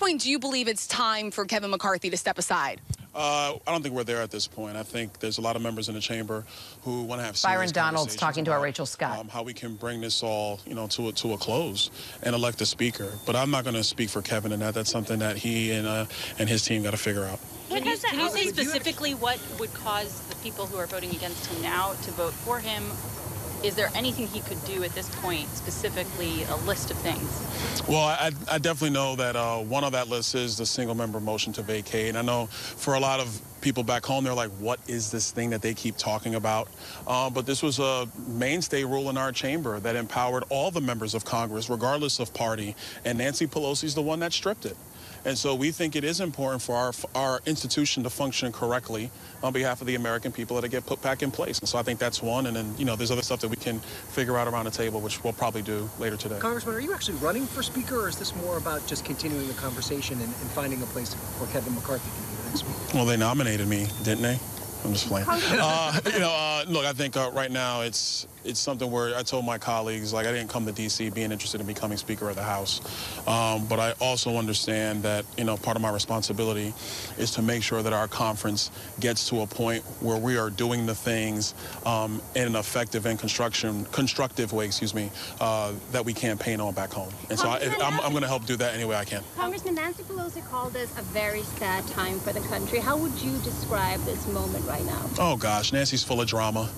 point do you believe it's time for Kevin McCarthy to step aside? I don't think we're there at this point. I think there's a lot of members in the chamber who want to have Byron Donalds talking to our Rachel Scott. How we can bring this all, to a close and elect a speaker. But I'm not going to speak for Kevin in that. That's something that he and his team got to figure out. Can you say specifically what would cause the people who are voting against him now to vote for him? Is there anything he could do at this point, specifically a list of things? Well, I definitely know that one of that list is the single-member motion to vacate. And I know for a lot of people back home, they're like, what is this thing that they keep talking about? But this was a mainstay rule in our chamber that empowered all the members of Congress, regardless of party. And Nancy Pelosi's the one that stripped it. And so we think it is important for our institution to function correctly on behalf of the American people that get put back in place. And so I think that's one. And then, there's other stuff that we can figure out around the table, which we'll probably do later today. Congressman, are you actually running for speaker, or is this more about just continuing the conversation and finding a place where Kevin McCarthy can be the next speaker? Well, they nominated me, didn't they? I'm just playing. Look, I think right now it's something where I told my colleagues, like, I didn't come to D.C. being interested in becoming Speaker of the House. But I also understand that, part of my responsibility is to make sure that our conference gets to a point where we are doing the things in an effective and constructive way, that we campaign on back home. And so I'm going to help do that any way I can. Congressman, Nancy Pelosi called this a very sad time for the country. How would you describe this moment right now? Oh, gosh, Nancy's full of drama.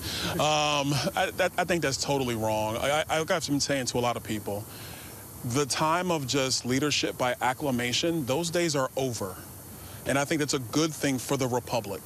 I think that's totally wrong. I've been saying to a lot of people, the time of just leadership by acclamation, those days are over. And I think that's a good thing for the republic.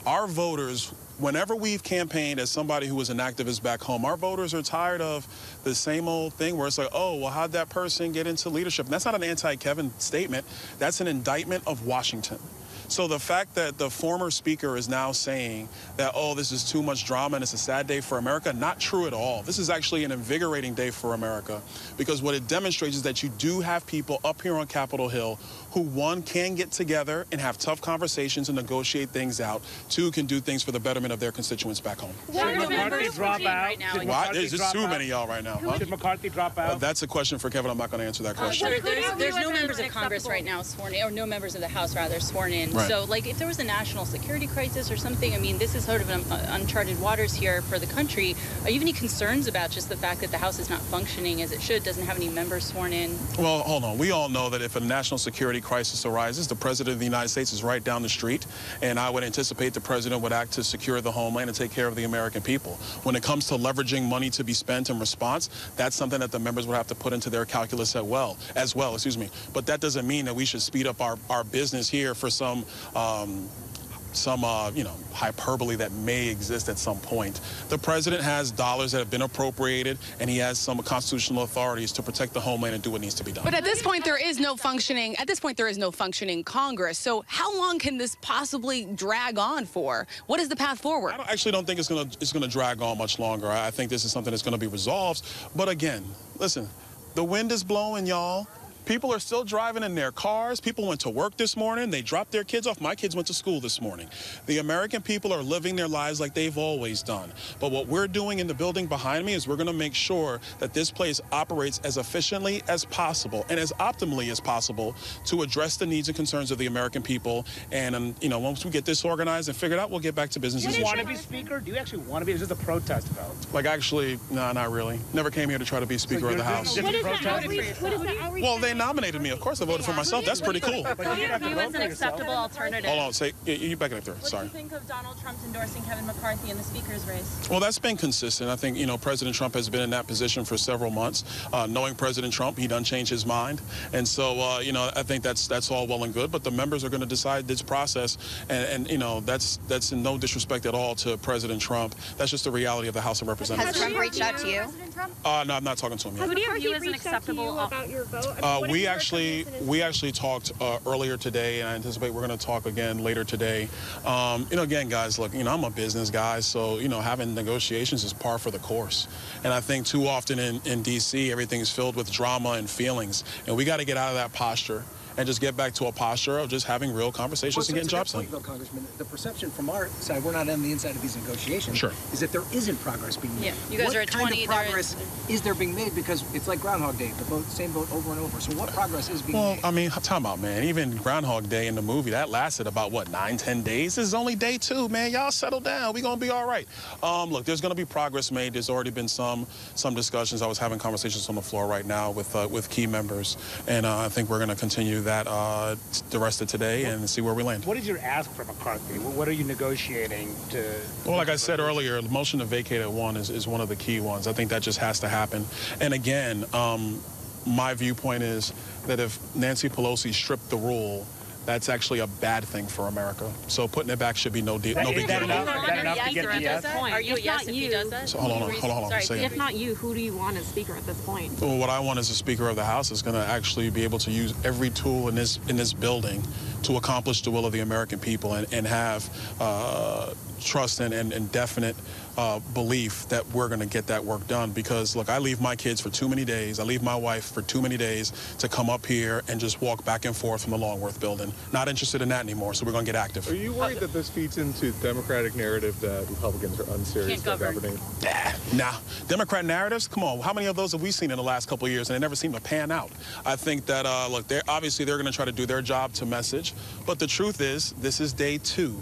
Our voters, whenever we've campaigned as somebody who was an activist back home, our voters are tired of the same old thing where it's like, oh, well, how'd that person get into leadership? And that's not an anti-Kevin statement. That's an indictment of Washington. So the fact that the former speaker is now saying that, oh, this is too much drama and it's a sad day for America, not true at all. This is actually an invigorating day for America, because what it demonstrates is that you do have people up here on Capitol Hill who, one, can get together and have tough conversations and negotiate things out, two, can do things for the betterment of their constituents back home. Should McCarthy drop out? There's just too many y'all right now. Huh? Should McCarthy drop out? That's a question for Kevin. I'm not going to answer that question. There's no members of Congress right now sworn in, or no members of the House, rather, sworn in. Right. So, like, if there was a national security crisis or something, I mean, this is sort of uncharted waters here for the country. Are you have any concerns about just the fact that the House is not functioning as it should, doesn't have any members sworn in? Well, hold on. We all know that if a national security crisis arises, the President of the United States is right down the street, and I would anticipate the President would act to secure the homeland and take care of the American people. When it comes to leveraging money to be spent in response, that's something that the members would have to put into their calculus as well. But that doesn't mean that we should speed up our business here for some hyperbole that may exist at some point. The president has dollars that have been appropriated, and he has some constitutional authorities to protect the homeland and do what needs to be done. But at this point, there is no functioning Congress. So how long can this possibly drag on for? What is the path forward? I actually don't think it's gonna drag on much longer. I think this is something that's going to be resolved. But again, listen, the wind is blowing, y'all. People are still driving in their cars. People went to work this morning. They dropped their kids off. My kids went to school this morning. The American people are living their lives like they've always done. But what we're doing in the building behind me is we're going to make sure that this place operates as efficiently as possible and as optimally as possible to address the needs and concerns of the American people. And, once we get this organized and figured out, we'll get back to business as usual. Do you want to be Speaker? Do you actually want to be? Is this a protest vote? Like, actually, no, not really. Never came here to try to be Speaker of the House. What is the outreach? Well, they nominated me. Of course I voted for myself. That's pretty cool. What do you view as an acceptable alternative? Hold on, you back it up there. Sorry. What do you think of Donald Trump's endorsing Kevin McCarthy in the Speaker's race? Well, that's been consistent. I think, President Trump has been in that position for several months. Knowing President Trump, he done changed his mind. And so, I think that's all well and good. But the members are going to decide this process. And that's in no disrespect at all to President Trump. That's just the reality of the House of Representatives. Has Trump reached out to you? No, I'm not talking to him yet. What do you view as an acceptable about your vote? We actually talked earlier today, and I anticipate we're going to talk again later today. Again, guys, look, I'm a business guy, so, having negotiations is par for the course. And I think too often in D.C., everything is filled with drama and feelings, and we got to get out of that posture. and just get back to a posture of just having real conversations and getting jobs done. Though, Congressman, the perception from our side, we're not on the inside of these negotiations, is that there isn't progress being made. Yeah, you guys are at 20. What kind of progress is there being made? Because it's like Groundhog Day, the same vote over and over. So what progress is being made? Well, I mean, time out, man. Even Groundhog Day in the movie, that lasted about, what, 9-10 days? This is only day 2, man. Y'all settle down. We're going to be all right. Look, there's going to be progress made. There's already been some discussions. I was having conversations on the floor right now with key members, and I think we're going to continue that the rest of today and see where we land. What is your ask for McCarthy? What are you negotiating to? Well, like I said earlier, the motion to vacate at 1 is one of the key ones. I think that just has to happen. And again, my viewpoint is that if Nancy Pelosi stripped the rule, that's actually a bad thing for America. So putting it back should be no big deal. Is that enough to get the yes? Are you a yes if he does that? So hold on. If not you, who do you want as Speaker at this point? Well, what I want as the Speaker of the House is going to actually be able to use every tool in this building to accomplish the will of the American people and have trust and definite belief that we're going to get that work done. Because, look, I leave my kids for too many days. I leave my wife for too many days to come up here and just walk back and forth from the Longworth building. Not interested in that anymore, so we're going to get active. Are you worried that this feeds into the Democratic narrative that Republicans are unserious about governing? Nah. Democrat narratives? Come on. How many of those have we seen in the last couple of years, and they never seem to pan out? I think that, look, obviously they're going to try to do their job to message, but the truth is this is day 2.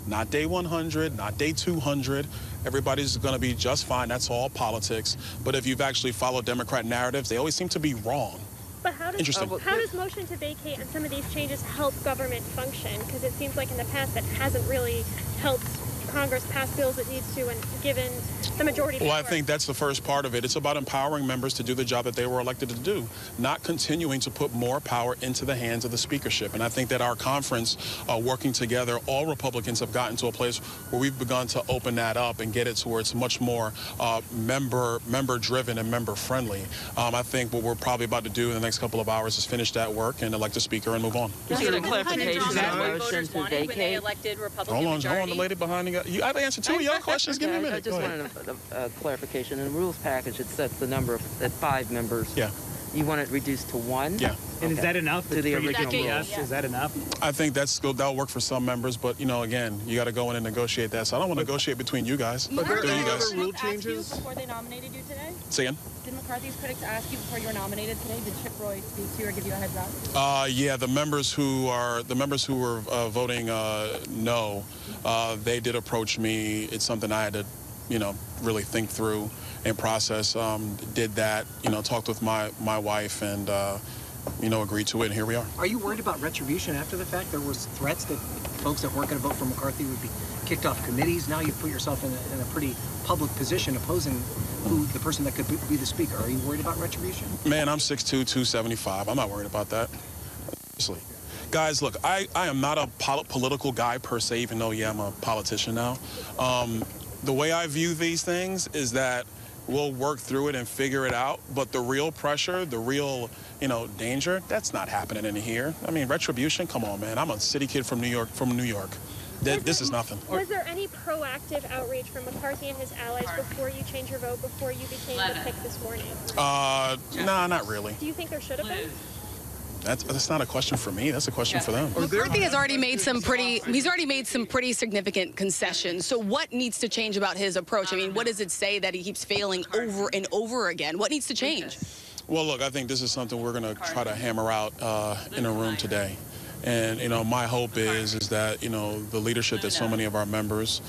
Not day 100, not day 200. Everybody's going to be just fine. That's all politics. But if you've actually followed Democrat narratives, they always seem to be wrong. But how does motion to vacate and some of these changes help government function? Because it seems like in the past that hasn't really helped Congress pass bills it needs to and given the majority power. Well, I think that's the first part of it. It's about empowering members to do the job that they were elected to do, not continuing to put more power into the hands of the speakership. And I think that our conference, working together, all Republicans have gotten to a place where we've begun to open that up and get it to where it's much more member-driven and member-friendly. I think what we're probably about to do in the next couple of hours is finish that work and elect a speaker and move on. Just a clarification on motion to vacate. Hold on, the lady behind you. I've answered 2 of your questions. Give me a minute. I just wanted a clarification. In the rules package, it sets the number at 5 members. Yeah. You want it reduced to 1? Yeah. And is that enough? To the original yes. Is that enough? I think that'll work for some members, but, you know, again, you got to go in and negotiate that. So I don't want to negotiate between you guys. But there are other rule changes? Before they nominated you today? Say again? Did McCarthy's critics ask you before you were nominated today? Did Chip Roy speak to you or give you a heads up? Yeah, the members who were voting no, they did approach me. It's something I had to, really think through and process. Did that, talked with my wife and, agreed to it, and here we are. Are you worried about retribution after the fact? There was threats that folks that weren't going to vote for McCarthy would be kicked off committees. Now you've put yourself in a pretty public position opposing the person that could be the speaker. Are you worried about retribution? Man, I'm 6'2", 275. I'm not worried about that. Honestly. Guys, look, I am not a political guy per se, even though, I'm a politician now. The way I view these things is that we'll work through it and figure it out, but the real pressure, the real, danger, that's not happening in here. I mean, retribution, come on, man. I'm a city kid from New York. This is nothing. Was there any proactive outreach from McCarthy and his allies before you changed your vote, before you became the pick this morning? Nah, not really. Do you think there should have been? That's not a question for me. That's a question for them. McCarthy has already made some pretty significant concessions. So what needs to change about his approach? I mean, what does it say that he keeps failing over and over again? What needs to change? Well, look, I think this is something we're going to try to hammer out in a room today. And, my hope is that, the leadership that so many of our members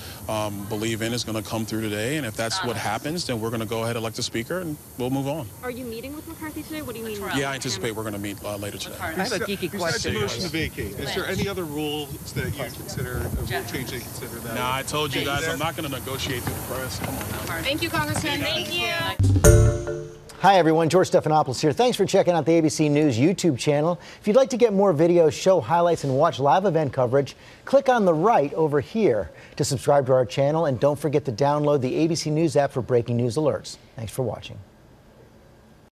believe in is going to come through today. And if that's what happens, then we're going to go ahead and elect a speaker and we'll move on. Are you meeting with McCarthy today? What do you mean? Yeah, I anticipate we're going to meet later today. I have a geeky question. Besides the motion to vacate, is there any other rules that you consider, a rule change that you consider that? Nah, I told you guys I'm not going to negotiate through the press. Come on now. Thank you, Congressman. Thank you. Hi, everyone. George Stephanopoulos here. Thanks for checking out the ABC News YouTube channel. If you'd like to get more videos, show highlights, and watch live event coverage, click on the right over here to subscribe to our channel. And don't forget to download the ABC News app for breaking news alerts. Thanks for watching.